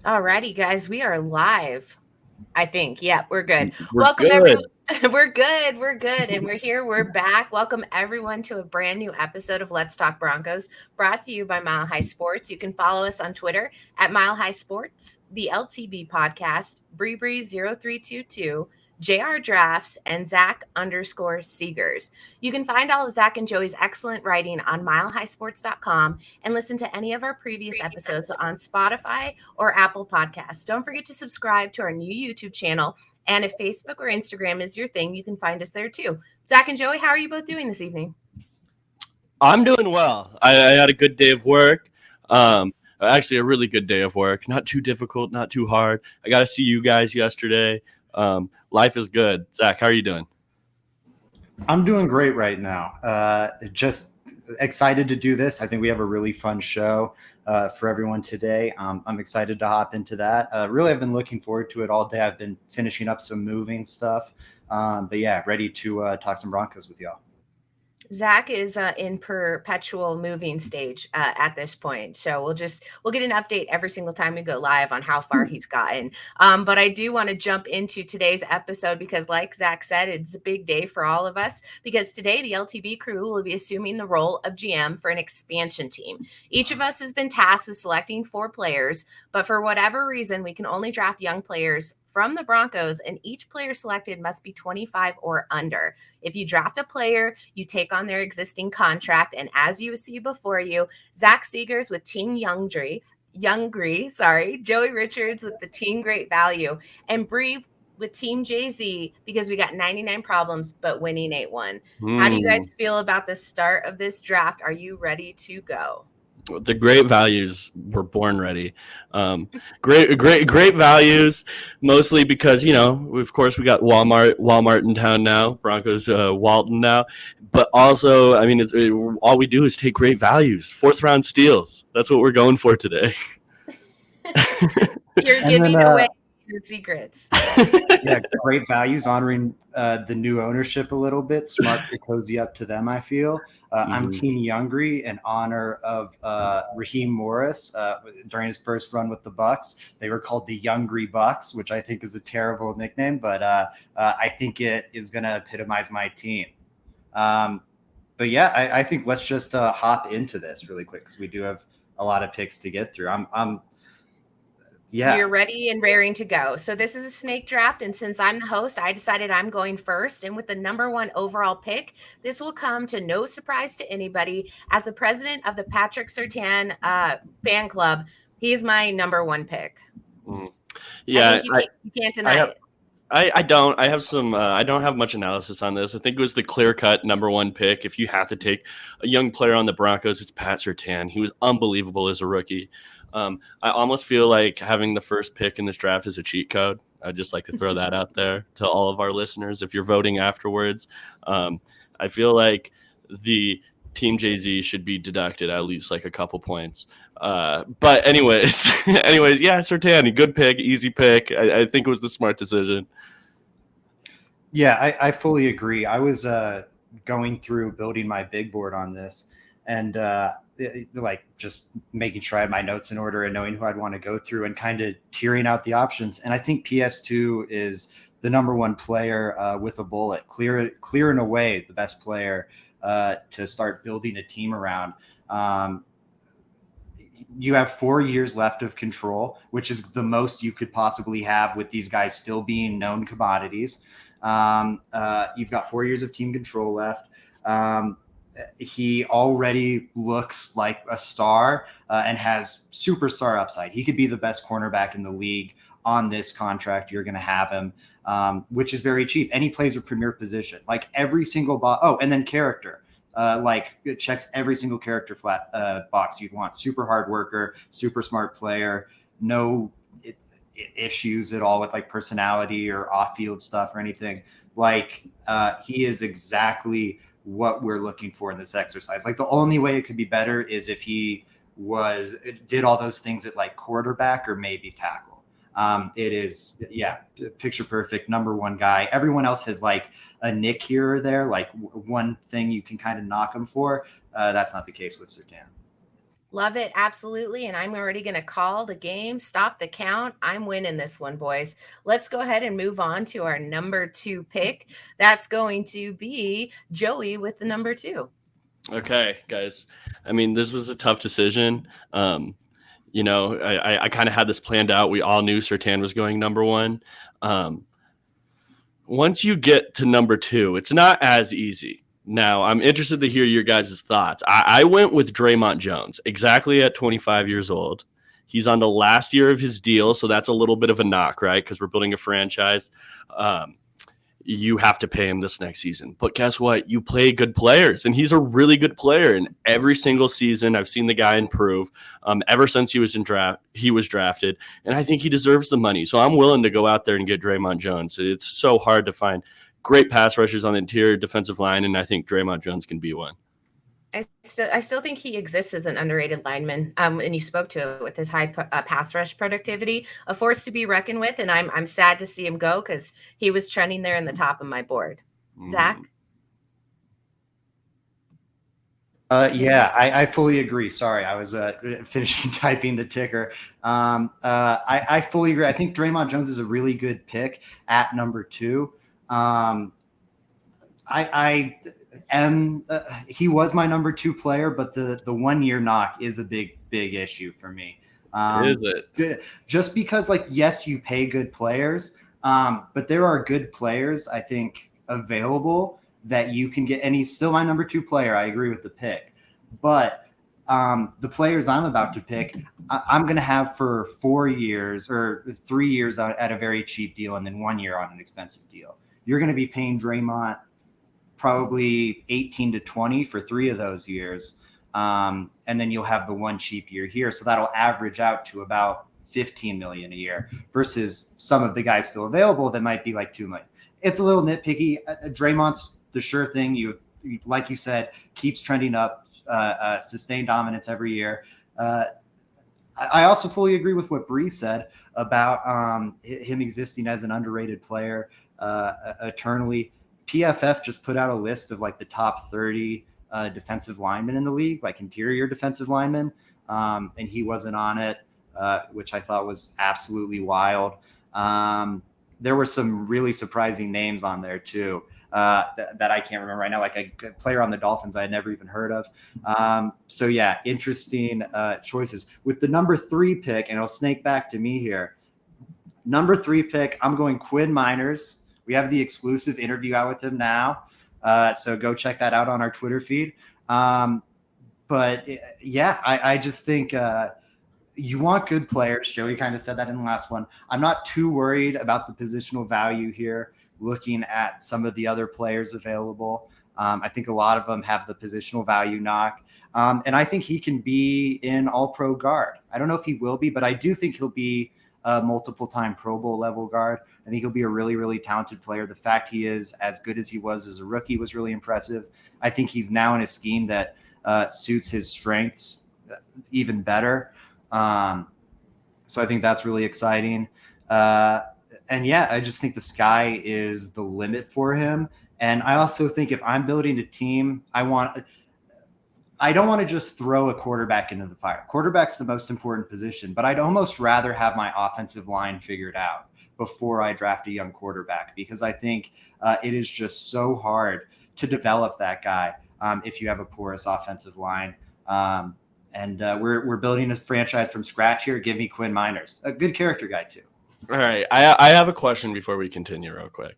Alrighty, guys, we are live. I think. Yeah, we're good. Welcome, good. Everyone. We're good. And we're here. We're back. Welcome, everyone, to a brand new episode of Let's Talk Broncos, brought to you by Mile High Sports. You can follow us on Twitter at Mile High Sports, the LTB Podcast, Bri0322, JR Drafts, and Zach_Seegers. You can find all of Zach and Joey's excellent writing on milehighsports.com and listen to any of our previous episodes on Spotify or Apple Podcasts. Don't forget to subscribe to our new YouTube channel. And if Facebook or Instagram is your thing, you can find us there too. Zach and Joey, how are you both doing this evening? I'm doing well. I had a good day of work. Actually, a really good day of work. Not too difficult, not too hard. I got to see you guys yesterday. Life is good. Zach, how are you doing? I'm doing great right now. Just excited to do this. I think we have a really fun show for everyone today. I'm excited to hop into that. Really, I've been looking forward to it all day. I've been finishing up some moving stuff. But yeah, ready to talk some Broncos with y'all. Zach is in perpetual moving stage at this point. So we'll get an update every single time we go live on how far he's gotten. But I do want to jump into today's episode because, like Zach said, it's a big day for all of us because today the LTB crew will be assuming the role of GM for an expansion team. Each of us has been tasked with selecting 4 players, but for whatever reason, we can only draft young players from the Broncos, and each player selected must be 25 or under. If you draft a player, you take on their existing contract, and as you see before you, Zach Seegers with Team Youngry, Joey Richards with the Team Great Value, and Bri with Team Jay-Z because we got 99 problems, but winning 8-1. How do you guys feel about the start of this draft? Are you ready to go? The great values were born ready. Great values, mostly because, of course, we got Walmart in town now, Broncos Walton now. But also, I mean, all we do is take great values. 4th round steals. That's what we're going for today. You're giving away your secrets. Yeah, great values, honoring the new ownership a little bit. Smart to cozy up to them, I feel. I'm Team Youngry in honor of Raheem Morris. During his first run with the Bucks, they were called the Youngry Bucks, which I think is a terrible nickname, but I think it is going to epitomize my team. But yeah, I think let's just hop into this really quick because we do have a lot of picks to get through. Yeah. You're ready and raring to go. So this is a snake draft. And since I'm the host, I decided I'm going first. And with the number 1 overall pick, this will come to no surprise to anybody. As the president of the Patrick Surtain fan club, he's my number 1 pick. Yeah. You can't deny it. I don't. I have some. I don't have much analysis on this. I think it was the clear-cut number 1 pick. If you have to take a young player on the Broncos, it's Pat Surtain. He was unbelievable as a rookie. I almost feel like having the first pick in this draft is a cheat code. I'd just like to throw that out there to all of our listeners. If you're voting afterwards, I feel like the Team Jay-Z should be deducted at least like a couple points. But anyways, yeah, Surtain, good pick, easy pick. I think it was the smart decision. Yeah, I fully agree. I was going through building my big board on this and like just making sure I had my notes in order and knowing who I'd want to go through and kind of tearing out the options. And I think PS2 is the number 1 player with a bullet, clear and away the best player to start building a team around. You have 4 years left of control, which is the most you could possibly have with these guys still being known commodities. You've got 4 years of team control left. He already looks like a star and has superstar upside. He could be the best cornerback in the league on this contract. You're going to have him, which is very cheap. And he plays a premier position, like every single box. Oh, and then character. Like it checks every single character box you'd want. Super hard worker, super smart player, no issues at all with like personality or off-field stuff or anything. Like he is exactly what we're looking for in this exercise. Like the only way it could be better is if he did all those things at like quarterback or maybe tackle. It is, yeah, picture perfect, number 1 guy. Everyone else has like a nick here or there, like one thing you can kind of knock him for. That's not the case with Surtain. Love it. Absolutely. And I'm already going to call the game, stop the count. I'm winning this one, boys. Let's go ahead and move on to our number 2 pick. That's going to be Joey with the number 2. Okay, guys. I mean, this was a tough decision. I kind of had this planned out. We all knew Surtain was going number 1. Once you get to number 2, it's not as easy. Now, I'm interested to hear your guys' thoughts. I went with Draymond Jones, exactly at 25 years old. He's on the last year of his deal, so that's a little bit of a knock, right? Because we're building a franchise. You have to pay him this next season. But guess what? You play good players, and he's a really good player. And every single season, I've seen the guy improve. Ever since he was drafted, and I think he deserves the money. So I'm willing to go out there and get Draymond Jones. It's so hard to find great pass rushers on the interior defensive line, and I think Draymond Jones can be one. I still think he exists as an underrated lineman. And you spoke to it with his high pass rush productivity, a force to be reckoned with. And I'm sad to see him go because he was trending there in the top of my board. Zach? I fully agree. Sorry, I was finishing typing the ticker. I fully agree. I think Draymond Jones is a really good pick at number 2. He was my number 2 player, but the 1 year knock is a big issue for me. Is it? Just because, yes, you pay good players, but there are good players, I think, available that you can get. And he's still my number 2 player. I agree with the pick. But the players I'm about to pick, I'm going to have for 4 years or 3 years at a very cheap deal and then 1 year on an expensive deal. You're going to be paying Draymond probably 18 to 20 for 3 of those years. And then you'll have the 1 cheap year here. So that'll average out to about $15 million a year versus some of the guys still available that might be like $2 million. It's a little nitpicky. Draymond's the sure thing. You, like you said, keeps trending up, sustained dominance every year. I also fully agree with what Bri said about him existing as an underrated player eternally. PFF just put out a list of the top 30 defensive linemen in the league, interior defensive linemen, and he wasn't on it, which I thought was absolutely wild. There were some really surprising names on there too that I can't remember right now, like a player on the Dolphins I had never even heard of. So yeah, interesting choices. With the number 3 pick, and it'll snake back to me here, number 3 pick, I'm going Quinn Miners. We have the exclusive interview out with him now. So go check that out on our Twitter feed. But yeah, I just think you want good players. Joey kind of said that in the last one. I'm not too worried about the positional value here, looking at some of the other players available. I think a lot of them have the positional value knock. And I think he can be an all-pro guard. I don't know if he will be, but I do think he'll be a multiple-time Pro Bowl level guard. I think he'll be a really, really talented player. The fact he is as good as he was as a rookie was really impressive. I think he's now in a scheme that suits his strengths even better. So I think that's really exciting. And yeah, I just think the sky is the limit for him. And I also think if I'm building a team, I don't want to just throw a quarterback into the fire. Quarterback's the most important position, but I'd almost rather have my offensive line figured out before I draft a young quarterback, because I think it is just so hard to develop that guy if you have a porous offensive line. And we're building a franchise from scratch here. Give me Quinn Miners, a good character guy too. All right, I have a question before we continue real quick.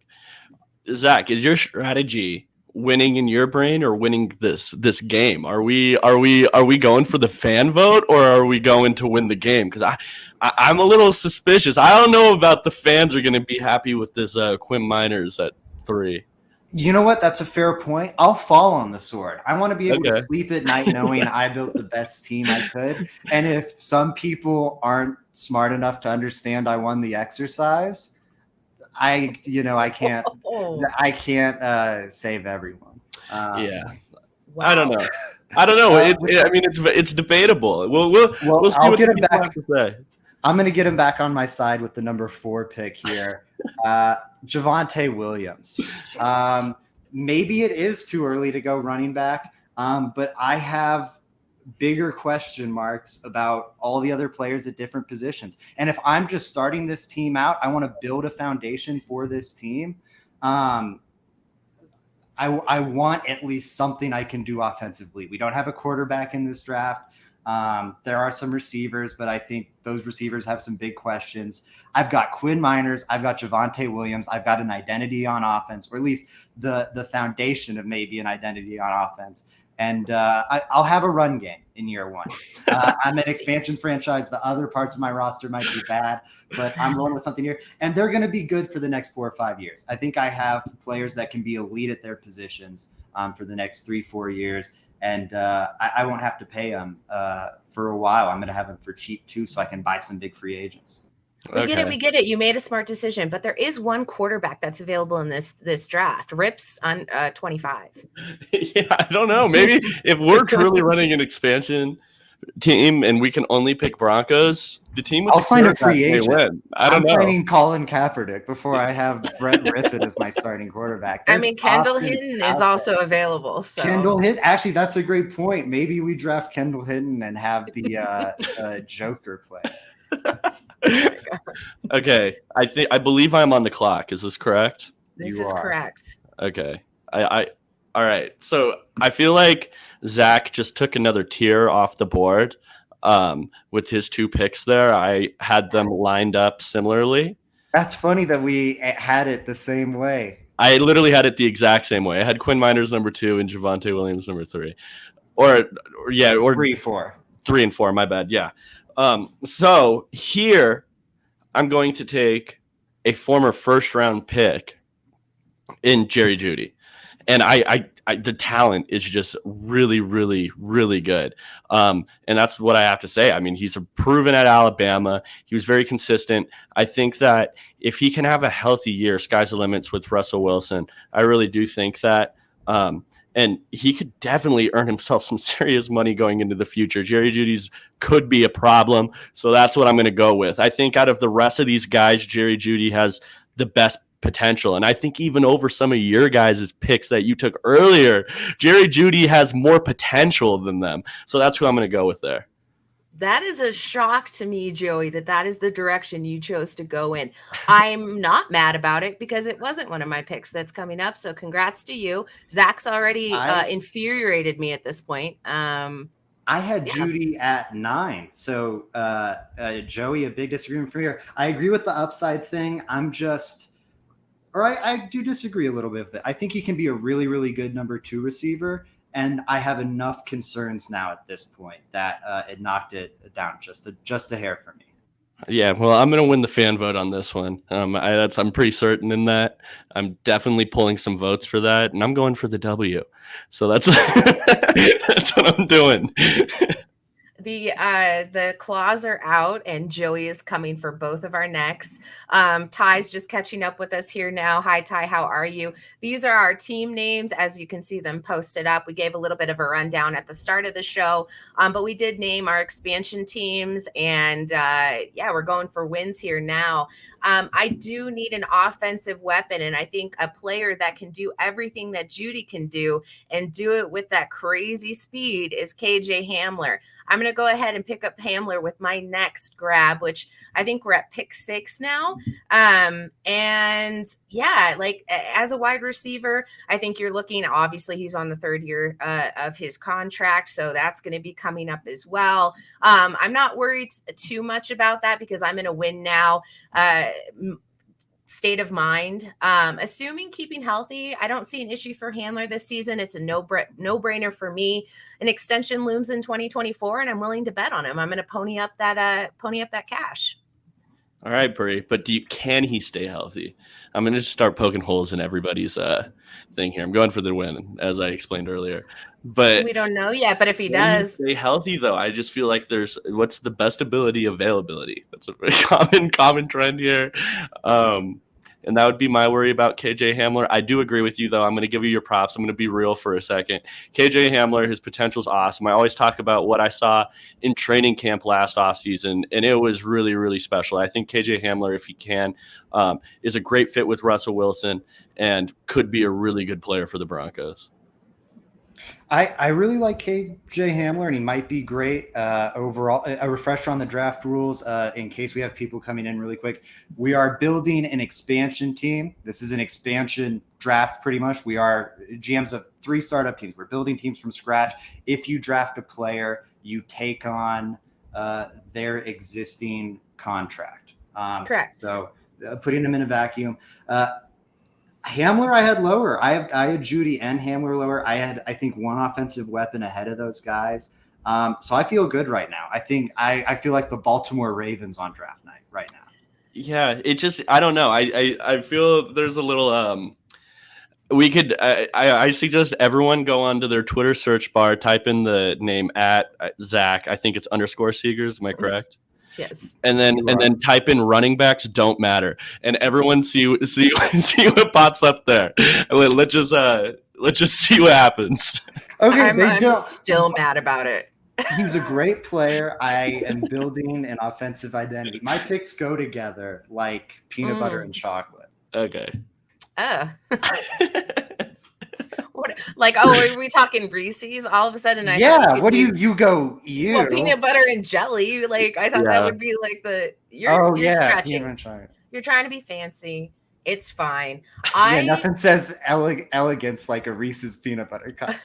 Zach, is your strategy winning in your brain or winning this game? Are we going for the fan vote, or are we going to win the game? Because I'm a little suspicious. I don't know about the fans are going to be happy with this Quinn Miners at 3. You know what? That's a fair point. I'll fall on the sword. I want to be able to sleep at night knowing I built the best team I could. And if some people aren't smart enough to understand I won the exercise, I can't save everyone. Yeah. Wow. I don't know. It's debatable. We'll see I'll what get him people back. have to say. I'm going to get him back on my side with the number 4 pick here. Javonte Williams. Maybe it is too early to go running back, but I have bigger question marks about all the other players at different positions. And if I'm just starting this team out, I want to build a foundation for this team. I want at least something I can do offensively. We don't have a quarterback in this draft. There are some receivers, but I think those receivers have some big questions. I've got Quinn Miners. I've got Javonte Williams. I've got an identity on offense, or at least the foundation of maybe an identity on offense. And I'll have a run game in year one. I'm an expansion franchise. The other parts of my roster might be bad, but I'm rolling with something here. And they're going to be good for the next 4 or 5 years. I think I have players that can be elite at their positions for the next 3-4 years. And I won't have to pay them for a while. I'm going to have them for cheap too, so I can buy some big free agents. We get it. You made a smart decision, but there is one quarterback that's available in this draft. Rips on 25. Yeah, I don't know. Maybe if we're truly running an expansion team and we can only pick Broncos, the team with I'll sign a free agent. Win. I'm signing Colin Kaepernick before I have Brett Rippon as my starting quarterback. Kendall Hinton is also available. So. Kendall Hinton, actually, that's a great point. Maybe we draft Kendall Hinton and have the Joker play. Okay, I believe I'm on the clock. Is this correct? This is correct. Okay. All right. So I feel like Zach just took another tier off the board with his 2 picks there. I had them lined up similarly. That's funny that we had it the same way. I literally had it the exact same way. I had Quinn Miners number 2 and Javonte Williams number 3. Or 3-4. 3 and 4, my bad. Yeah. So here I'm going to take a former first round pick in Jerry Judy. And I the talent is just really, really, really good. And that's what I have to say. I mean, he's proven at Alabama. He was very consistent. I think that if he can have a healthy year, sky's the limits with Russell Wilson. I really do think that. And he could definitely earn himself some serious money going into the future. Jerry Judy's could be a problem. So that's what I'm going to go with. I think out of the rest of these guys, Jerry Judy has the best potential. And I think even over some of your guys' picks that you took earlier, Jerry Judy has more potential than them. So that's who I'm going to go with there. That is a shock to me, Joey, that is the direction you chose to go in. I'm not mad about it because it wasn't one of my picks that's coming up. So congrats to you. Zach's already infuriated me at this point. I had Judy at 9. So Joey, a big disagreement for here. I agree with the upside thing. I do disagree a little bit with it. I think he can be a really, really good number 2 receiver. And I have enough concerns now at this point that it knocked it down just a hair for me. Yeah, well, I'm going to win the fan vote on this one. I'm pretty certain in that. I'm definitely pulling some votes for that, and I'm going for the W. So that's that's what I'm doing. The claws are out and Joey is coming for both of our necks. Ty's just catching up with us here now. Hi, Ty. How are you? These are our team names. As you can see them posted up. We gave a little bit of a rundown at the start of the show, but we did name our expansion teams. And we're going for wins here now. I do need an offensive weapon, and I think a player that can do everything that Judy can do and do it with that crazy speed is KJ Hamler. I'm going to go ahead and pick up Hamler with my next grab, which I think we're at pick 6 now. As a wide receiver, I think you're looking, obviously he's on the 3rd year of his contract. So that's going to be coming up as well. I'm not worried too much about that because I'm in a win now state of mind. Assuming keeping healthy, I don't see an issue for Hamler this season. It's a no-brainer for me. An extension looms in 2024, and I'm willing to bet on him. I'm going to pony up that cash. All right, Bri, but can he stay healthy? I'm going to just start poking holes in everybody's thing here. I'm going for the win, as I explained earlier. But we don't know yet, but if he does stay healthy, though, I just feel like what's the best availability. That's a very common trend here. And that would be my worry about KJ Hamler. I do agree with you, though. I'm going to give you your props. I'm going to be real for a second. KJ Hamler, his potential is awesome. I always talk about what I saw in training camp last offseason, and it was really, really special. I think KJ Hamler, if he can, is a great fit with Russell Wilson and could be a really good player for the Broncos. I really like KJ Hamler, and he might be great overall. A refresher on the draft rules in case we have people coming in really quick. We are building an expansion team. This is an expansion draft pretty much. We are GMs of 3 startup teams. We're building teams from scratch. If you draft a player, you take on their existing contract. Correct. So putting them in a vacuum. Hamler I had lower. I had Judy and Hamler lower. I think one offensive weapon ahead of those guys. So I feel good right now. I feel like the Baltimore Ravens on draft night right now. Yeah, it just I don't know. I feel there's a little we could I suggest everyone go onto their Twitter search bar, type in the name at Zach. I think it's _Seegers. Am I correct? Yes. And then type in running backs don't matter, and everyone see what pops up there. Let's just see what happens. Okay, I'm still mad about it. He's a great player. I am building an offensive identity. My picks go together like peanut butter and chocolate. Okay. What, like, are we talking Reese's all of a sudden? What do you go? Well, peanut butter and jelly. Like, I thought that would be like you're stretching. You're trying to be fancy. It's fine. Nothing says elegance like a Reese's peanut butter cup.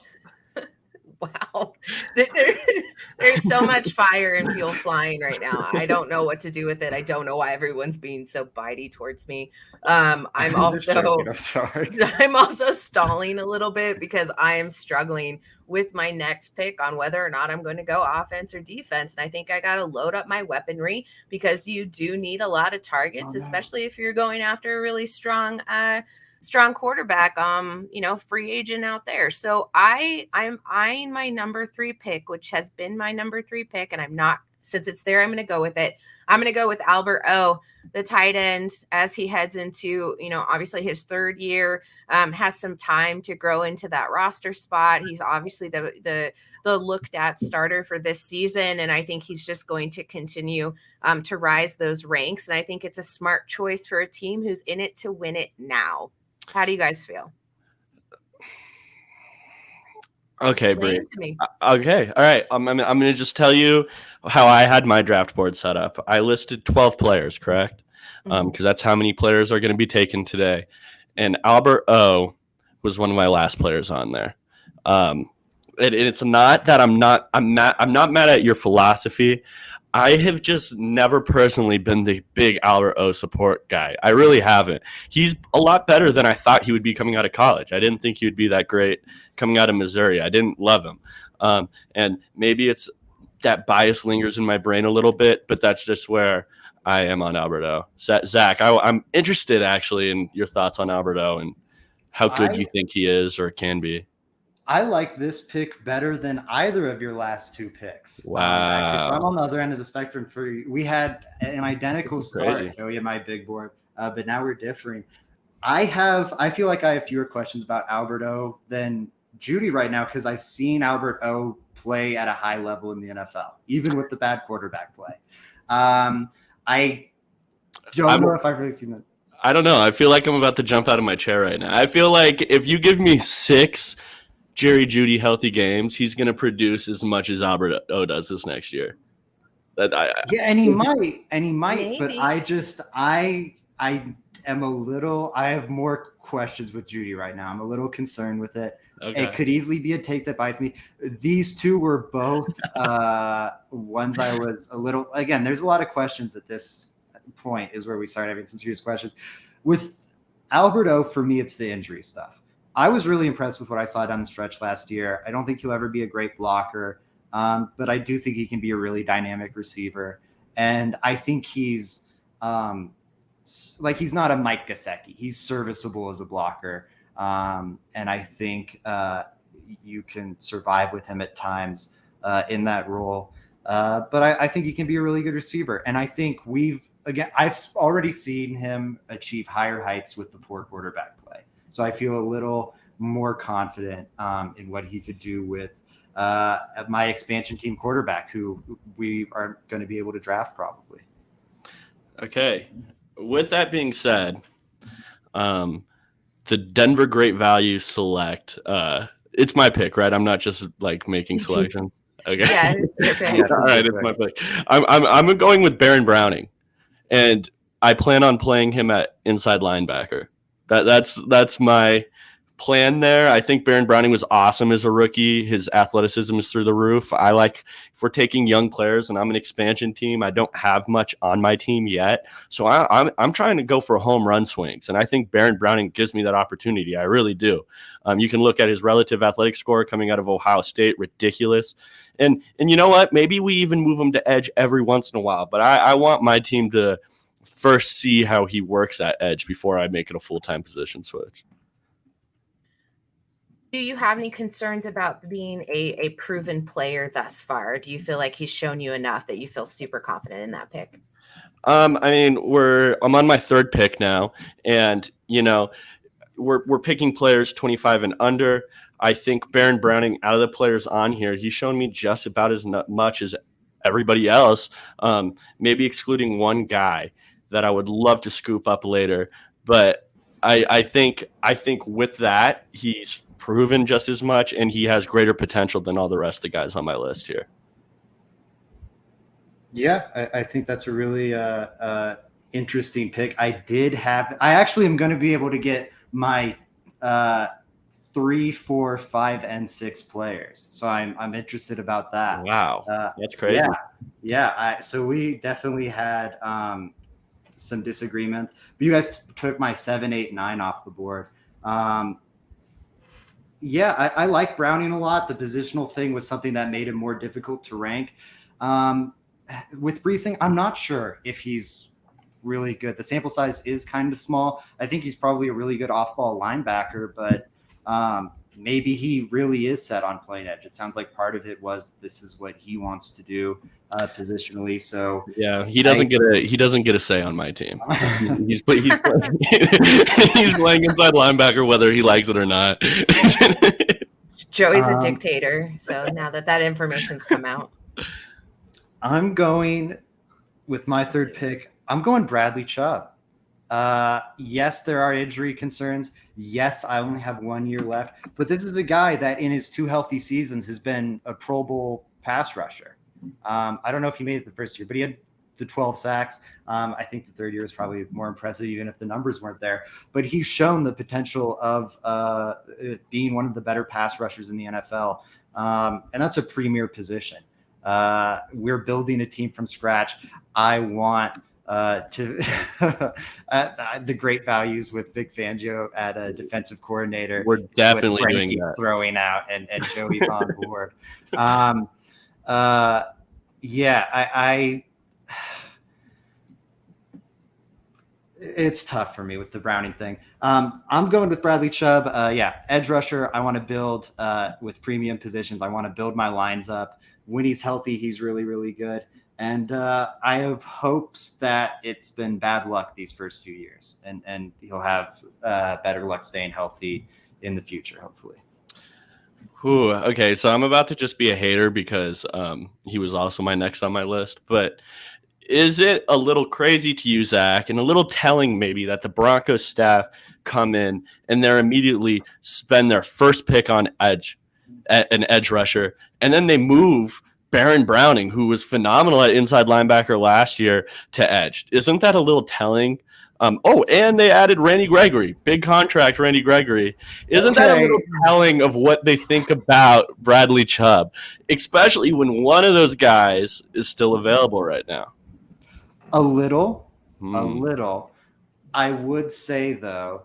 Wow. There's so much fire and fuel flying right now. I don't know what to do with it. I don't know why everyone's being so bitey towards me. I'm also stalling a little bit because I am struggling with my next pick on whether or not I'm going to go offense or defense. And I think I got to load up my weaponry because you do need a lot of targets, especially if you're going after a really strong quarterback, free agent out there. So I'm eyeing my number 3 pick, which has been my number 3 pick. And since it's there, I'm going to go with it. I'm going to go with Albert O, the tight end, as he heads into, obviously his 3rd year, has some time to grow into that roster spot. He's obviously the looked at starter for this season. And I think he's just going to continue to rise those ranks. And I think it's a smart choice for a team who's in it to win it now. How do you guys feel? Okay, Bri. Okay, all right. I'm going to just tell you how I had my draft board set up. I listed 12 players, correct? Because that's how many players are going to be taken today. And Albert O was one of my last players on there. It's not that I'm not mad at your philosophy. I have just never personally been the big Albert O support guy. I really haven't. He's a lot better than I thought he would be coming out of college. I didn't think he would be that great coming out of Missouri. I didn't love him. And maybe it's that bias lingers in my brain a little bit, but that's just where I am on Albert O. Zach, I'm interested actually in your thoughts on Albert O and how good you think he is or can be. I like this pick better than either of your last 2 picks. Wow. So I'm on the other end of the spectrum for you. We had an identical start, Joey and my big board, but now we're differing. I feel like I have fewer questions about Albert O than Judy right now because I've seen Albert O play at a high level in the NFL, even with the bad quarterback play. I don't know if I've really seen that. I don't know. I feel like I'm about to jump out of my chair right now. I feel like if you give me 6 Jerry Judy healthy games, he's going to produce as much as Albert O does this next year. And he might, Maybe. but I am a little. I have more questions with Judy right now. I'm a little concerned with it. Okay. It could easily be a take that bites me. These 2 were both ones I was a little. Again, there's a lot of questions at this point. Is where we start having some serious questions with Albert O. For me, it's the injury stuff. I was really impressed with what I saw down the stretch last year. I don't think he'll ever be a great blocker, but I do think he can be a really dynamic receiver. And I think he's he's not a Mike Gesicki. He's serviceable as a blocker. And I think you can survive with him at times in that role. But I think he can be a really good receiver. And I think I've already seen him achieve higher heights with the poor quarterback play. So I feel a little more confident in what he could do with my expansion team quarterback, who we are going to be able to draft probably. Okay. With that being said, the Denver Great Value Select It's my pick, right? I'm not just like making selections. Okay. Yeah, it's your pick. Yes, All it's right, your it's my pick. pick. I'm going with Baron Browning, and I plan on playing him at inside linebacker. That's my plan there. I think Baron Browning was awesome as a rookie. His athleticism is through the roof. I like, if we're taking young players, and I'm an expansion team, I don't have much on my team yet, so I'm trying to go for home run swings, and I think Baron Browning gives me that opportunity. I really do. You can look at his relative athletic score coming out of Ohio State, ridiculous. And you know what? Maybe we even move him to edge every once in a while, but I want my team to first see how he works at edge before I make it a full-time position switch. Do you have any concerns about being a proven player thus far? Do you feel like he's shown you enough that you feel super confident in that pick? I mean, I'm on my third pick now, and we're picking players 25 and under. I think Baron Browning, out of the players on here, he's shown me just about as much as everybody else, maybe excluding one guy that I would love to scoop up later. But I think with that, he's proven just as much, and he has greater potential than all the rest of the guys on my list here. Yeah, I think that's a really interesting pick. I actually am going to be able to get my 3, 4, 5, and 6 players. So I'm interested about that. Wow, that's crazy. Yeah. So we definitely had some disagreements, but you guys took my 7, 8, 9 off the board. Yeah, I like Browning a lot. The positional thing was something that made him more difficult to rank. With Breesing, I'm not sure if he's really good. The sample size is kind of small. I think he's probably a really good off-ball linebacker, but maybe he really is set on playing edge. It sounds like part of it was this is what he wants to do positionally. So yeah, he doesn't get a say on my team. he's playing inside linebacker whether he likes it or not. Joey's a dictator. So now that information's come out. I'm going with my third pick. I'm going Bradley Chubb. Yes, there are injury concerns. Yes, I only have 1 year left, but this is a guy that in his 2 healthy seasons has been a Pro Bowl pass rusher. I don't know if he made it the first year, but he had the 12 sacks. I think the third year is probably more impressive, even if the numbers weren't there. But he's shown the potential of being one of the better pass rushers in the NFL, and that's a premier position. We're building a team from scratch. I want to the great values with Vic Fangio at a defensive coordinator. We're definitely doing that. Throwing out and Joey's on board. Yeah, it's tough for me with the Browning thing. I'm going with Bradley Chubb. Yeah, edge rusher. I want to build with premium positions. I want to build my lines up. When he's healthy, he's really, really good. And I have hopes that it's been bad luck these first few years, and he'll have better luck staying healthy in the future, hopefully. Ooh, okay, so I'm about to just be a hater because he was also my next on my list. But is it a little crazy to you, Zach, and a little telling maybe that the Broncos staff come in and they're immediately spend their first pick on an edge rusher, and then they move Baron Browning, who was phenomenal at inside linebacker last year, to edge? Isn't that a little telling? And they added Randy Gregory, big contract Randy Gregory. Isn't that a little telling of what they think about Bradley Chubb, especially when one of those guys is still available right now? A little. I would say, though,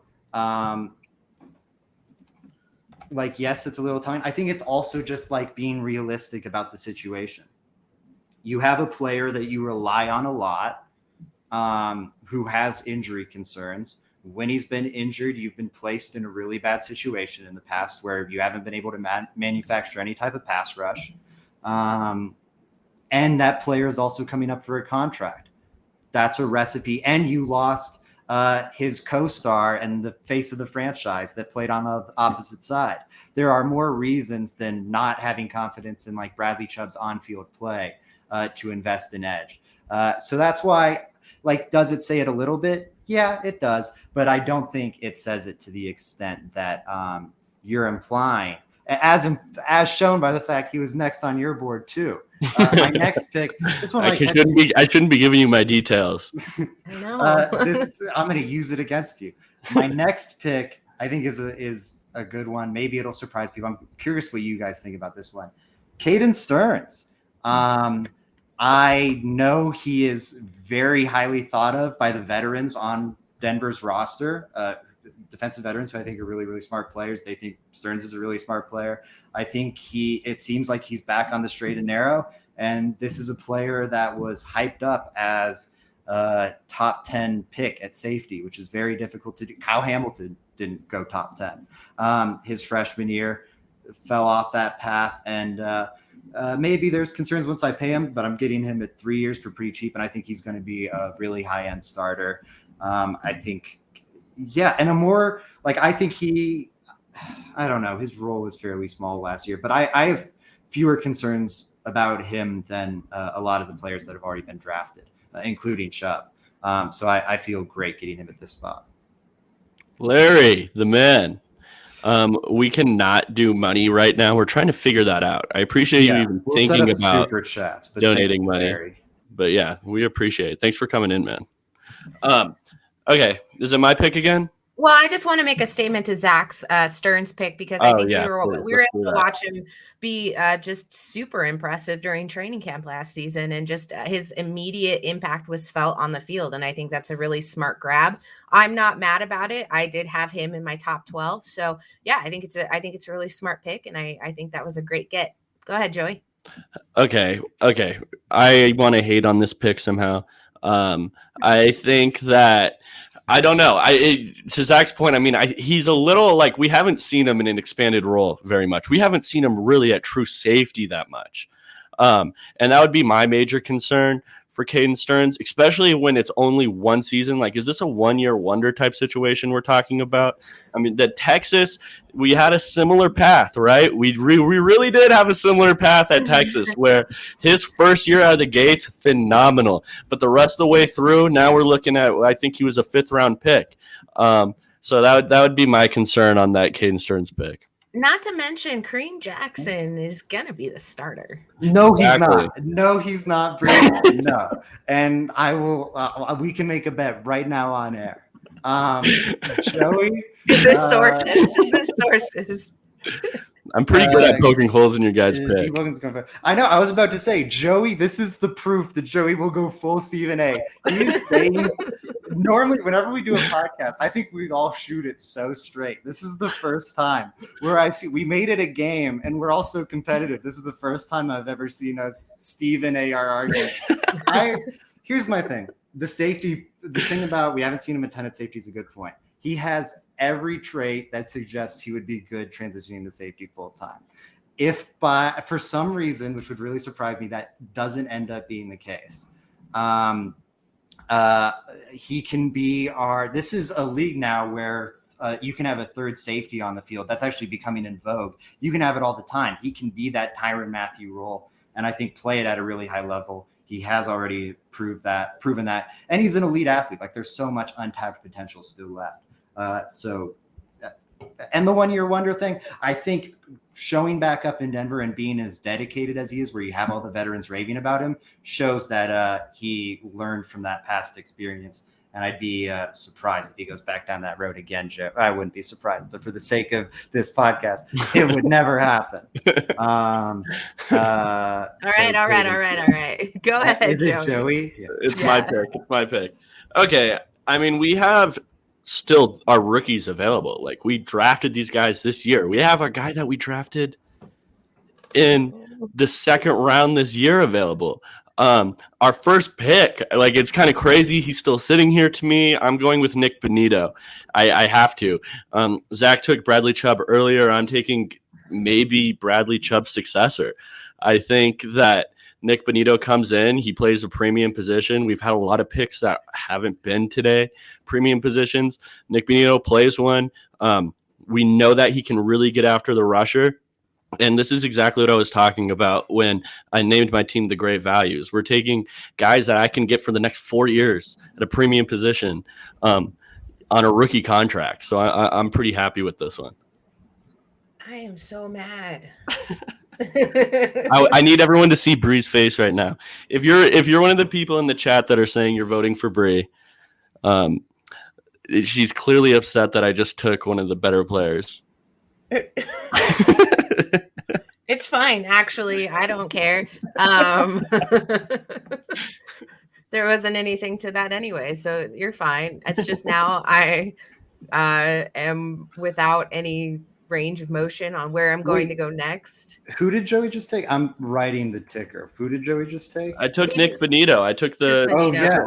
yes, it's a little telling. I think it's also just like being realistic about the situation. You have a player that you rely on a lot, who has injury concerns. When he's been injured, you've been placed in a really bad situation in the past where you haven't been able to manufacture any type of pass rush. And that player is also coming up for a contract. That's a recipe. And you lost his co-star and the face of the franchise that played on the opposite side. There are more reasons than not having confidence in like Bradley Chubb's on-field play to invest in edge. So that's why, does it say it a little bit? Yeah, it does. But I don't think it says it to the extent that you're implying. as shown by the fact he was next on your board too. My next pick. This one I shouldn't be giving you my details. I know. I'm going to use it against you. My next pick, I think, is a good one. Maybe it'll surprise people. I'm curious what you guys think about this one. Cayden Stearns. I know he is very highly thought of by the veterans on Denver's roster, defensive veterans who I think are really, really smart players. They think Stearns is a really smart player. I think it seems like he's back on the straight and narrow. And this is a player that was hyped up as a top 10 pick at safety, which is very difficult to do. Kyle Hamilton didn't go top 10. His freshman year fell off that path. And maybe there's concerns once I pay him, but I'm getting him at 3 years for pretty cheap. And I think he's going to be a really high-end starter. I think, and a more I think I don't know, his role was fairly small last year, but I have fewer concerns about him than a lot of the players that have already been drafted, including Chubb. So I feel great getting him at this spot. Larry, the man. We cannot do money right now. We're trying to figure that out. I appreciate you even thinking about super chats, but donating money. But yeah, we appreciate it. Thanks for coming in, man. Okay, is it my pick again? Well, I just want to make a statement to Zach's Stearns pick because I think we were able to watch him be just super impressive during training camp last season, and just his immediate impact was felt on the field. And I think that's a really smart grab. I'm not mad about it. I did have him in my top 12. So yeah, I think it's a really smart pick, and I think that was a great get. Go ahead, Joey. Okay. I want to hate on this pick somehow. I think that I don't know. To Zach's point, I mean, he's a little we haven't seen him in an expanded role very much. We haven't seen him really at true safety that much. And that would be my major concern for Cayden Stearns, especially when it's only one season. Is this a one-year wonder type situation we're talking about? I mean, the Texas, we had a similar path, right? We really did have a similar path at Texas where his first year out of the gates, phenomenal. But the rest of the way through, now we're looking at, I think he was a 5th-round pick. So that would be my concern on that Cayden Stearns pick. Not to mention, Kareem Jackson is going to be the starter. No, he's not. No, he's not. Brilliant. No. And I will, we can make a bet right now on air. Joey? Is this sources? I'm pretty good at poking holes in your guys' pick. I know. I was about to say, Joey, this is the proof that Joey will go full Stephen A. He's saying, normally, whenever we do a podcast, I think we all shoot it so straight. This is the first time where we made it a game, and we're also competitive. This is the first time I've ever seen us Stephen A. our argument. Here's my thing. The thing about we haven't seen him a ton at safety is a good point. He has every trait that suggests he would be good transitioning to safety full time. If for some reason, which would really surprise me, that doesn't end up being the case, he can be this is a league now where you can have a third safety on the field. That's actually becoming in vogue. You can have it all the time. He can be that Tyrann Mathieu role, and I think play it at a really high level. He has already proven that, and he's an elite athlete. There's so much untapped potential still left. And the one-year wonder thing, I think showing back up in Denver and being as dedicated as he is, where you have all the veterans raving about him, shows that he learned from that past experience. And I'd be surprised if he goes back down that road again, Joe. I wouldn't be surprised, but for the sake of this podcast, it would never happen. All right. Go ahead, Is it Joey? Yeah. It's my pick. Okay. I mean, we have still our rookies available. We drafted these guys this year. We have a guy that we drafted in the 2nd round this year available. Our first pick, it's kind of crazy. He's still sitting here to me. I'm going with Nick Bonito. I have to. Zach took Bradley Chubb earlier. I'm taking maybe Bradley Chubb's successor. I think that Nick Bonito comes in. He plays a premium position. We've had a lot of picks that haven't been today, premium positions. Nick Bonito plays one. We know that he can really get after the rusher. And this is exactly what I was talking about when I named my team the Great Values. We're taking guys that I can get for the next 4 years at a premium position on a rookie contract. So I'm pretty happy with this one. I am so mad. I need everyone to see Bri's face right now. If you're one of the people in the chat that are saying you're voting for Bri, she's clearly upset that I just took one of the better players. It's fine, actually. I don't care. There wasn't anything to that anyway, so you're fine. It's just now I am without any range of motion on where I'm going to go next. Who did Joey just take? I'm writing the ticker. Who did Joey just take? I took Nick Benito. I took the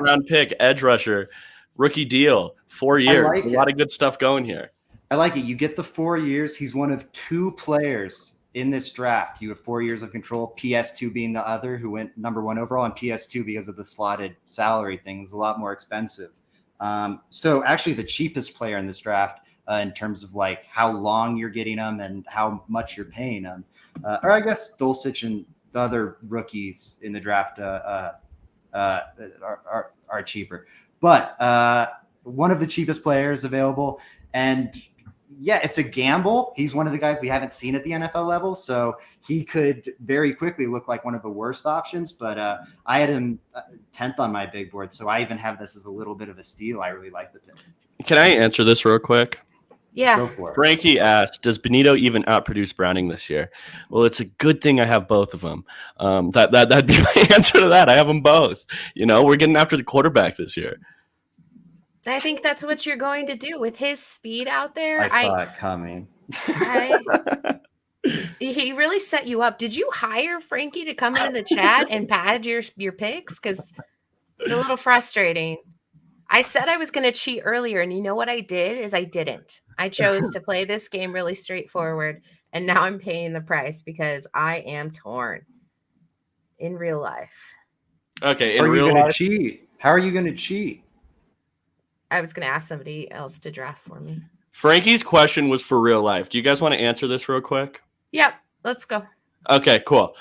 round pick, edge rusher, rookie deal, 4 years. A lot of good stuff going here. I like it. You get the 4 years. He's one of 2 players in this draft. You have 4 years of control, PS2 being the other who went number 1 overall, and PS2 because of the slotted salary thing was a lot more expensive. So actually the cheapest player in this draft in terms of like how long you're getting them and how much you're paying them. Or I guess Dulcich and the other rookies in the draft are cheaper. But one of the cheapest players available. And yeah, it's a gamble. He's one of the guys we haven't seen at the NFL level, so he could very quickly look like one of the worst options. But I had him 10th on my big board, so I even have this as a little bit of a steal. I really like the pick. Can I answer this real quick? Yeah. Go for it. Frankie asked, does Benito even outproduce Browning this year? Well, it's a good thing I have both of them. That'd be my answer to that. I have them both. You know, we're getting after the quarterback this year. I think that's what you're going to do with his speed out there. I saw it coming. He really set you up. Did you hire Frankie to come into the chat and pad your picks? Because it's a little frustrating. I said I was going to cheat earlier, and you know what I did is I didn't. I chose to play this game really straightforward, and now I'm paying the price because I am torn in real life. Okay, in real life, cheat. How are you going to cheat? I was going to ask somebody else to draft for me. Frankie's question was for real life. Do you guys want to answer this real quick? Yep, let's go. Okay, cool.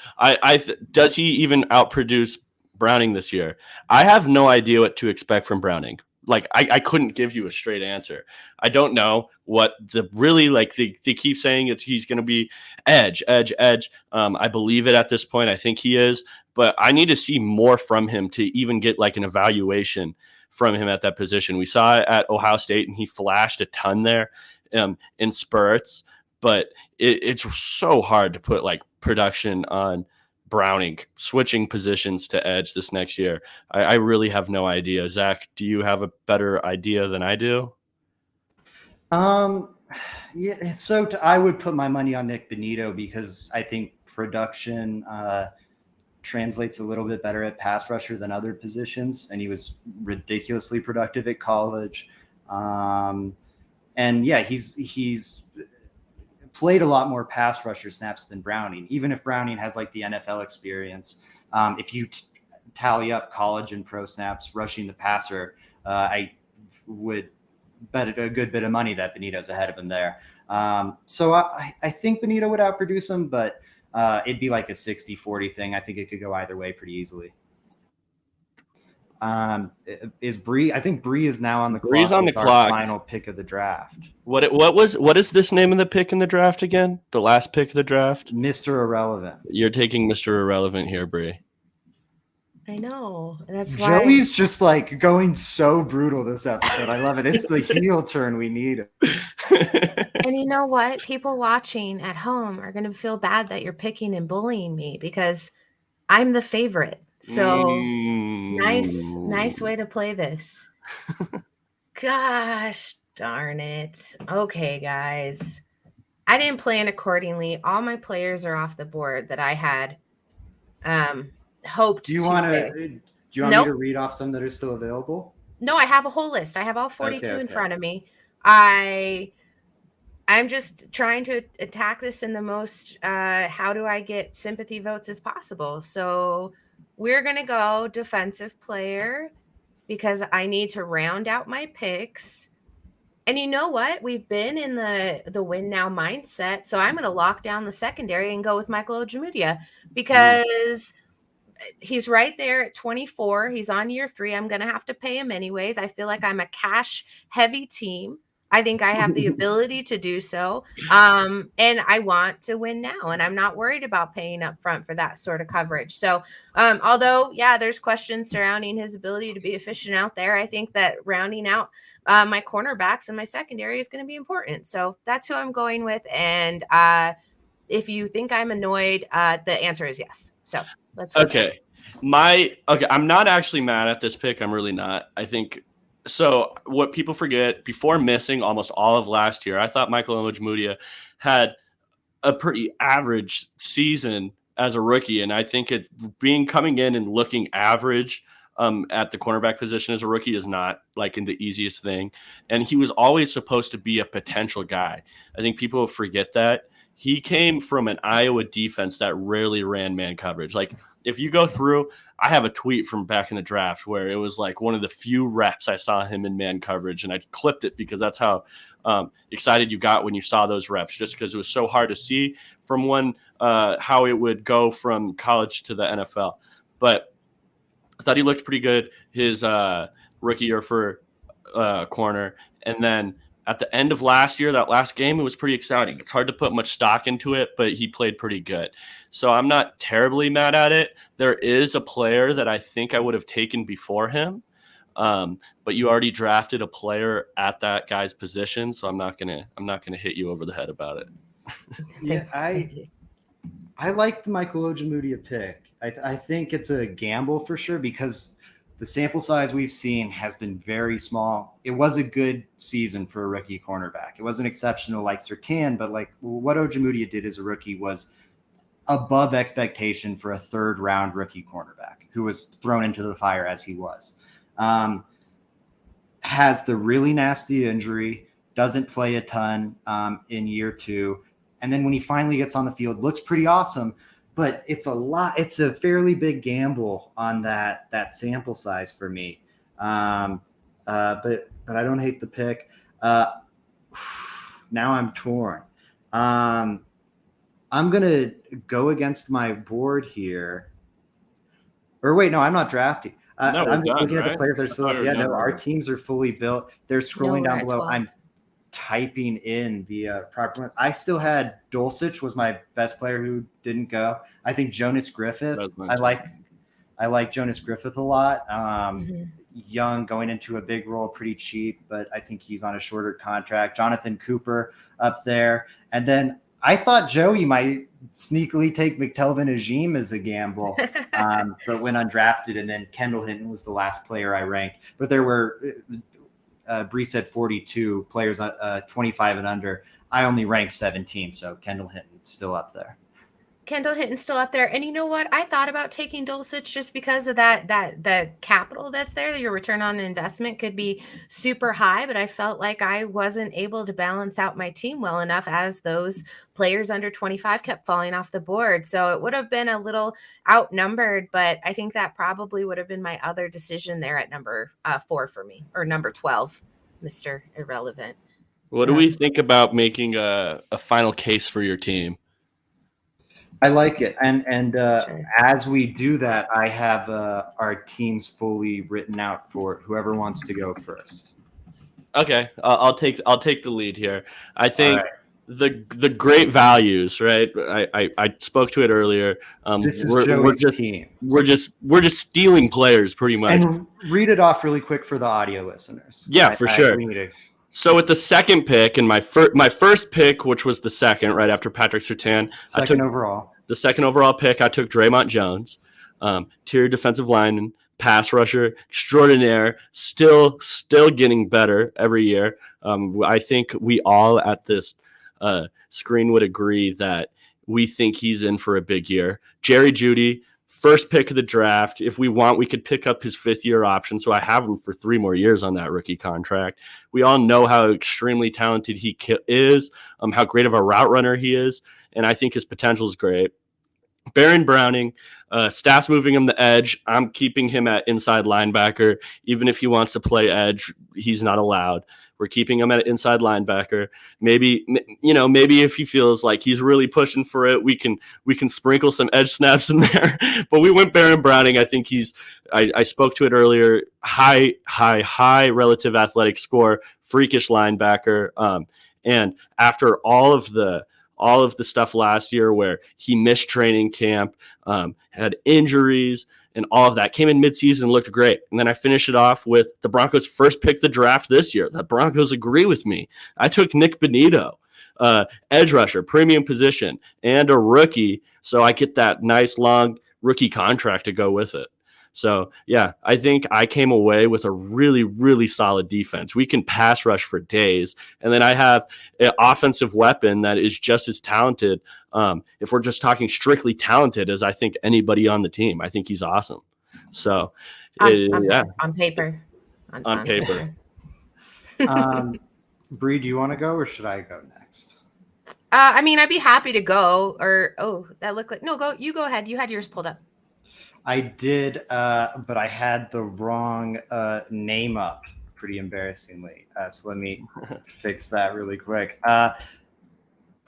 Does he even outproduce Browning this year? I have no idea what to expect from Browning. Like, I couldn't give you a straight answer. I don't know what the really, like, they keep saying he's going to be edge. I believe it at this point. I think he is. But I need to see more from him to even get, like, an evaluation from him at that position. We saw it at Ohio State, and he flashed a ton there in spurts. But it's so hard to put, like, production on Browning switching positions to edge this next year. I really have no idea. Zach, do you have a better idea than I do? Yeah, I would put my money on Nick Benito because I think production translates a little bit better at pass rusher than other positions, and he was ridiculously productive at college. And yeah, he's played a lot more pass rusher snaps than Browning, even if Browning has like the NFL experience. If you tally up college and pro snaps rushing the passer, I would bet a good bit of money that Benito's ahead of him there. So I think Benito would outproduce him, but it'd be like a 60-40 thing. I think it could go either way pretty easily. Is Bri? I think Bri is now on the clock. Bri's on the clock. Final pick of the draft. What is this name of the pick in the draft again? The last pick of the draft? Mr. Irrelevant. You're taking Mr. Irrelevant here, Bri. I know. That's why Joey's just like going so brutal this episode. I love it. It's the heel turn we need. And you know what? People watching at home are going to feel bad that you're picking and bullying me because I'm the favorite. So nice way to play this. Gosh darn it. Okay, guys. I didn't plan accordingly. All my players are off the board that I had hoped. Do you want me to read off some that are still available? No, I have a whole list. I have all 42 in front of me. I'm just trying to attack this in the most how do I get sympathy votes as possible. So we're going to go defensive player because I need to round out my picks. And you know what? We've been in the win now mindset. So I'm going to lock down the secondary and go with Michael Ojemudia because he's right there at 24. He's on year 3. I'm going to have to pay him anyways. I feel like I'm a cash heavy team. I think I have the ability to do so. And I want to win now, and I'm not worried about paying up front for that sort of coverage. So although, yeah, there's questions surrounding his ability to be efficient out there, I think that rounding out my cornerbacks and my secondary is going to be important. So that's who I'm going with. And if you think I'm annoyed, the answer is yes. So let's go. Okay. I'm not actually mad at this pick. I'm really not. I think so. What people forget, before missing almost all of last year, I thought Michael Ojemudia had a pretty average season as a rookie. And I think coming in and looking average at the cornerback position as a rookie is not like the easiest thing. And he was always supposed to be a potential guy. I think people forget that. He came from an Iowa defense that rarely ran man coverage. Like, if you go through, I have a tweet from back in the draft where it was like one of the few reps I saw him in man coverage, and I clipped it because that's how excited you got when you saw those reps, just because it was so hard to see from how it would go from college to the NFL. But I thought he looked pretty good his rookie year for corner. And then at the end of last year, that last game, it was pretty exciting. It's hard to put much stock into it, but he played pretty good. So I'm not terribly mad at it. There is a player that I think I would have taken before him, but you already drafted a player at that guy's position, so I'm not gonna hit you over the head about it. Yeah, I like the Michael Ojemudia pick. I think it's a gamble for sure because the sample size we've seen has been very small. It was a good season for a rookie cornerback. It wasn't exceptional like Surtain, but like what Ojemudia did as a rookie was above expectation for a third-round rookie cornerback who was thrown into the fire as he was. Has the really nasty injury, doesn't play a ton in year 2, and then when he finally gets on the field, looks pretty awesome. But it's a fairly big gamble on that sample size for me. But I don't hate the pick. Now I'm torn. I'm going to go against my board here. Or wait, no, I'm not drafting. I'm just looking at the players that are still up. Yeah, no, our teams are fully built. They're scrolling down below. 12. I'm typing in the proper one. I still had Dulcich was my best player who didn't go. I think Jonas Griffith. I like Jonas Griffith a lot. Young, going into a big role, pretty cheap, but I think he's on a shorter contract. Jonathan Cooper up there. And then I thought Joey might sneakily take McTelvin Ajim as a gamble, but went undrafted. And then Kendall Hinton was the last player I ranked. But there were Bri said 42 players, 25 and under. I only ranked 17, so Kendall Hinton's still up there. Kendall Hinton's still up there. And you know what? I thought about taking Dulcich just because of the capital that's there. Your return on investment could be super high, but I felt like I wasn't able to balance out my team well enough as those players under 25 kept falling off the board. So it would have been a little outnumbered, but I think that probably would have been my other decision there at number 4 for me, or number 12, Mr. Irrelevant. What do we think about making a final case for your team? I like it. And Sure. As we do that, I have our teams fully written out for whoever wants to go first. Okay, I'll take the lead here. I think the great values, right? I spoke to it earlier. This is Joey's team. We're just stealing players pretty much. And read it off really quick for the audio listeners. Yeah, for sure. So with the second pick and my first pick, which was the second, right after Patrick Surtain, the second overall pick, I took Draymond Jones, tier defensive lineman, pass rusher extraordinaire, still getting better every year. I think we all at this screen would agree that we think he's in for a big year. Jerry Judy, first pick of the draft. If we want, we could pick up his 5th-year option. So I have him for 3 more years on that rookie contract. We all know how extremely talented he is, how great of a route runner he is, and I think his potential is great. Baron Browning, Staff's moving him the edge. I'm keeping him at inside linebacker. Even if he wants to play edge, he's not allowed. We're keeping him at inside linebacker. Maybe if he feels like he's really pushing for it, we can sprinkle some edge snaps in there. But we went Baron Browning. I think I spoke to it earlier, high relative athletic score freakish linebacker. And after all of the stuff last year where he missed training camp, had injuries and all of that, came in midseason and looked great. And then I finish it off with the Broncos' first pick of the draft this year. The Broncos agree with me. I took Nick Bonito, edge rusher, premium position, and a rookie. So I get that nice long rookie contract to go with it. So, yeah, I think I came away with a really, really solid defense. We can pass rush for days. And then I have an offensive weapon that is just as talented. If we're just talking strictly talented as I think anybody on the team, I think he's awesome. So, on paper. On paper. Bri, do you want to go or should I go next? I mean, I'd be happy to go. That looked like you go ahead. You had yours pulled up. I did, but I had the wrong name up pretty embarrassingly. So let me fix that really quick.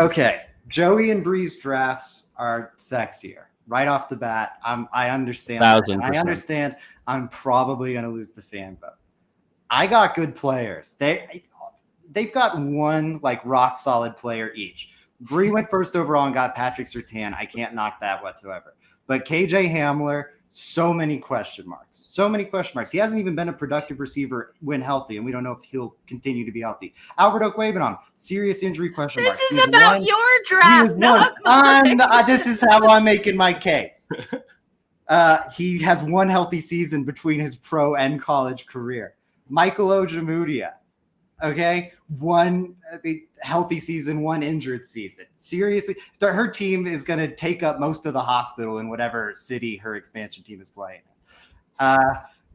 Okay, Joey and Bri's drafts are sexier right off the bat. I understand. I understand. I'm probably going to lose the fan vote. I got good players. They've got one like rock solid player each. Bri went first overall and got Patrick Surtain. I can't knock that whatsoever. But KJ Hamler, so many question marks. So many question marks. He hasn't even been a productive receiver when healthy, and we don't know if he'll continue to be healthy. Albert Okwuegbunam, serious injury question marks. This is about your draft. This is how I'm making my case. He has one healthy season between his pro and college career. Michael Ojemudia, okay, one healthy season, one injured season. Seriously, her team is going to take up most of the hospital in whatever city her expansion team is playing.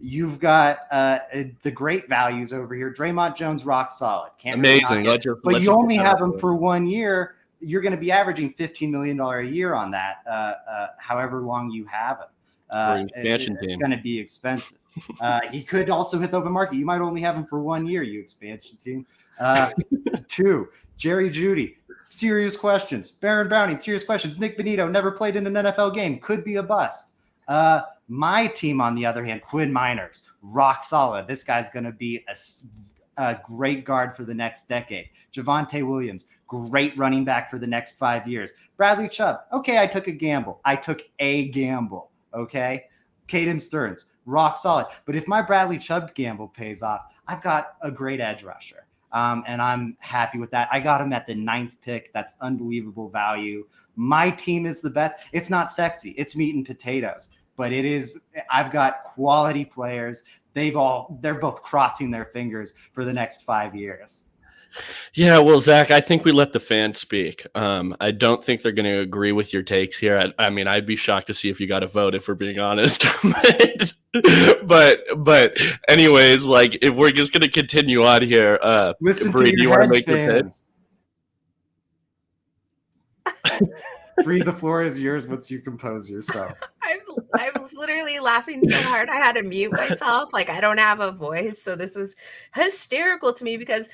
You've got the great values over here. Draymond Jones, rock solid. Amazing. But you only have him for 1 year. You're going to be averaging $15 million a year on that, however long you have him. It's going to be expensive. He could also hit the open market. You might only have him for 1 year, you expansion team. 2, Jerry Judy, serious questions. Baron Browning, serious questions. Nick Bonito, never played in an NFL game, could be a bust. My team, on the other hand, Quinn Miners, rock solid. This guy's going to be a great guard for the next decade. Javonte Williams, great running back for the next 5 years. Bradley Chubb, okay, I took a gamble. Okay? Kayden Stearns, rock solid. But if my Bradley Chubb gamble pays off, I've got a great edge rusher. And I'm happy with that. I got him at the 9th pick. That's unbelievable value. My team is the best. It's not sexy. It's meat and potatoes. But it is. I've got quality players. They're both crossing their fingers for the next 5 years. Yeah, well, Zach, I think we let the fans speak. I don't think they're going to agree with your takes here. I mean, I'd be shocked to see if you got a vote, if we're being honest. but anyways, like, if we're just going to continue on here, listen Bri, to do you your want to make fans. Bri, the floor is yours once you compose yourself. I was literally laughing so hard I had to mute myself. Like, I don't have a voice, so this is hysterical to me because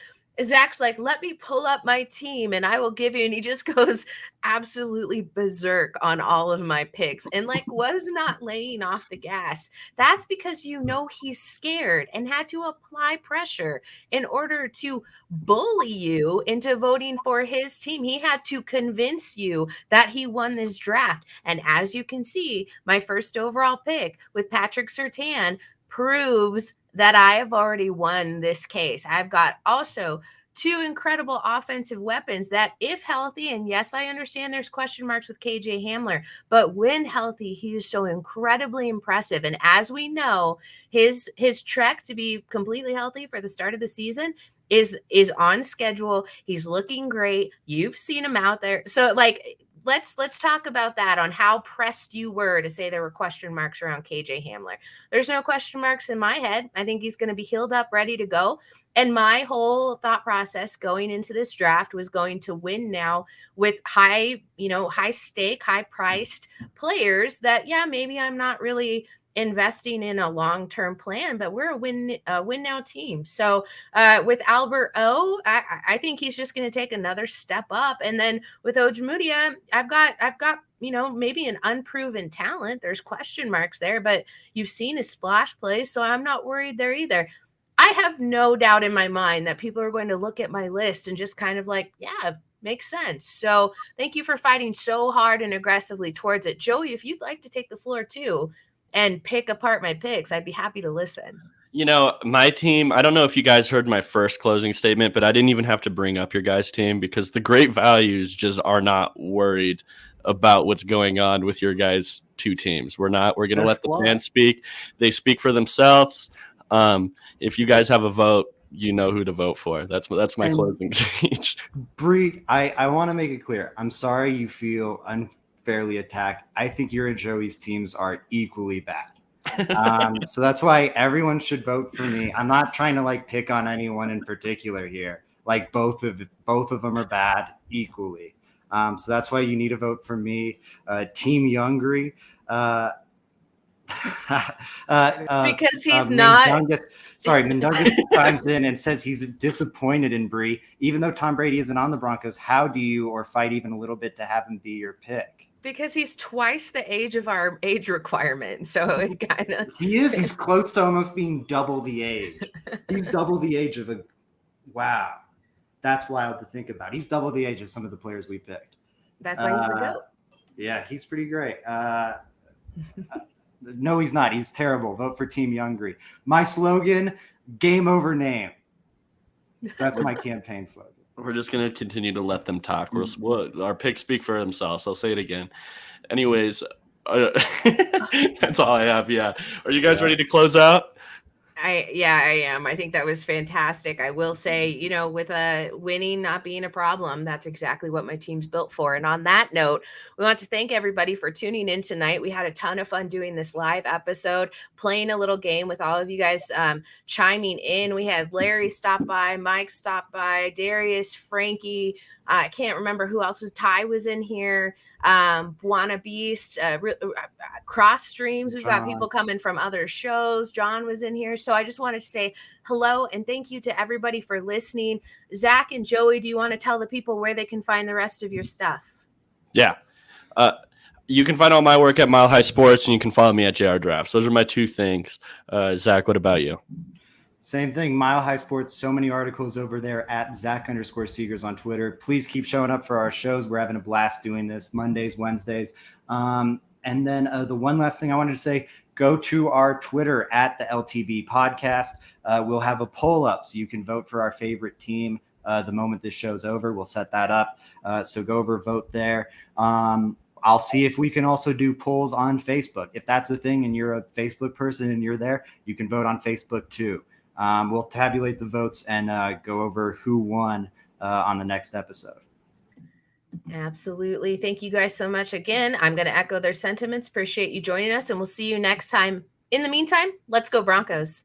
Zach's like, let me pull up my team and I will give you. And he just goes absolutely berserk on all of my picks and like was not laying off the gas. That's because he's scared and had to apply pressure in order to bully you into voting for his team. He had to convince you that he won this draft. And as you can see, my first overall pick with Patrick Surtain proves that I have already won this case. I've got also 2 incredible offensive weapons that, if healthy, and yes, I understand there's question marks with KJ Hamler, but when healthy, he is so incredibly impressive. And as we know, his trek to be completely healthy for the start of the season is on schedule. He's looking great. You've seen him out there. So like, let's talk about that, on how pressed you were to say there were question marks around KJ Hamler. There's no question marks in my head. I think he's going to be healed up, ready to go. And my whole thought process going into this draft was going to win now with high stake, high priced players that, yeah, maybe I'm not really investing in a long-term plan, but we're a win now team. So with Albert O, I think he's just going to take another step up. And then with Ojemudia, I've got maybe an unproven talent. There's question marks there, but you've seen his splash plays, so I'm not worried there either. I have no doubt in my mind that people are going to look at my list and just kind of like, yeah, makes sense. So thank you for fighting so hard and aggressively towards it. Joey, if you'd like to take the floor too and pick apart my picks, I'd be happy to listen. My team, I don't know if you guys heard my first closing statement, but I didn't even have to bring up your guys' team because the great values just are not worried about what's going on with your guys' two teams. We're going to let the fans speak. They speak for themselves. If you guys have a vote, you know who to vote for. That's my closing speech. Bri, I want to make it clear. I'm sorry you feel unfairly attacked. I think your and Joey's teams are equally bad. So that's why everyone should vote for me. I'm not trying to like pick on anyone in particular here. Like both of them are bad equally. So that's why you need to vote for me. Team Youngry. Because he's not. Mundungus chimes in and says he's disappointed in Bri. Even though Tom Brady isn't on the Broncos, how do you or fight even a little bit to have him be your pick? Because he's twice the age of our age requirement. So it kind of. He is. He's close to almost being double the age. He's double the age of wow. That's wild to think about. He's double the age of some of the players we picked. That's why he's the GOAT. Yeah, he's pretty great. No, he's not. He's terrible. Vote for Team Youngry. My slogan, game over name. That's my campaign slogan. We're just going to continue to let them talk. Our picks speak for themselves. I'll say it again. Anyways, that's all I have. Yeah. Are you guys ready to close out? I am. I think that was fantastic. I will say, with winning not being a problem, that's exactly what my team's built for. And on that note, we want to thank everybody for tuning in tonight. We had a ton of fun doing this live episode, playing a little game with all of you guys chiming in. We had Larry stop by, Mike stop by, Darius, Frankie. I can't remember who else was. Ty was in here. Buana Beast, cross streams. We've got people coming from other shows. John was in here. So I just wanted to say hello and thank you to everybody for listening. Zach and Joey, do you want to tell the people where they can find the rest of your stuff? Yeah. You can find all my work at Mile High Sports, and you can follow me at JR Drafts. Those are my two things. Zach, what about you? Same thing. Mile High Sports. So many articles over there at Zach_Seegers on Twitter. Please keep showing up for our shows. We're having a blast doing this Mondays, Wednesdays. And then the one last thing I wanted to say, go to our Twitter at the LTB podcast. We'll have a poll up so you can vote for our favorite team the moment this show's over. We'll set that up. So go over, vote there. I'll see if we can also do polls on Facebook. If that's the thing and you're a Facebook person and you're there, you can vote on Facebook too. We'll tabulate the votes and go over who won on the next episode. Absolutely. Thank you guys so much again. I'm going to echo their sentiments. Appreciate you joining us, and we'll see you next time. In the meantime, let's go Broncos.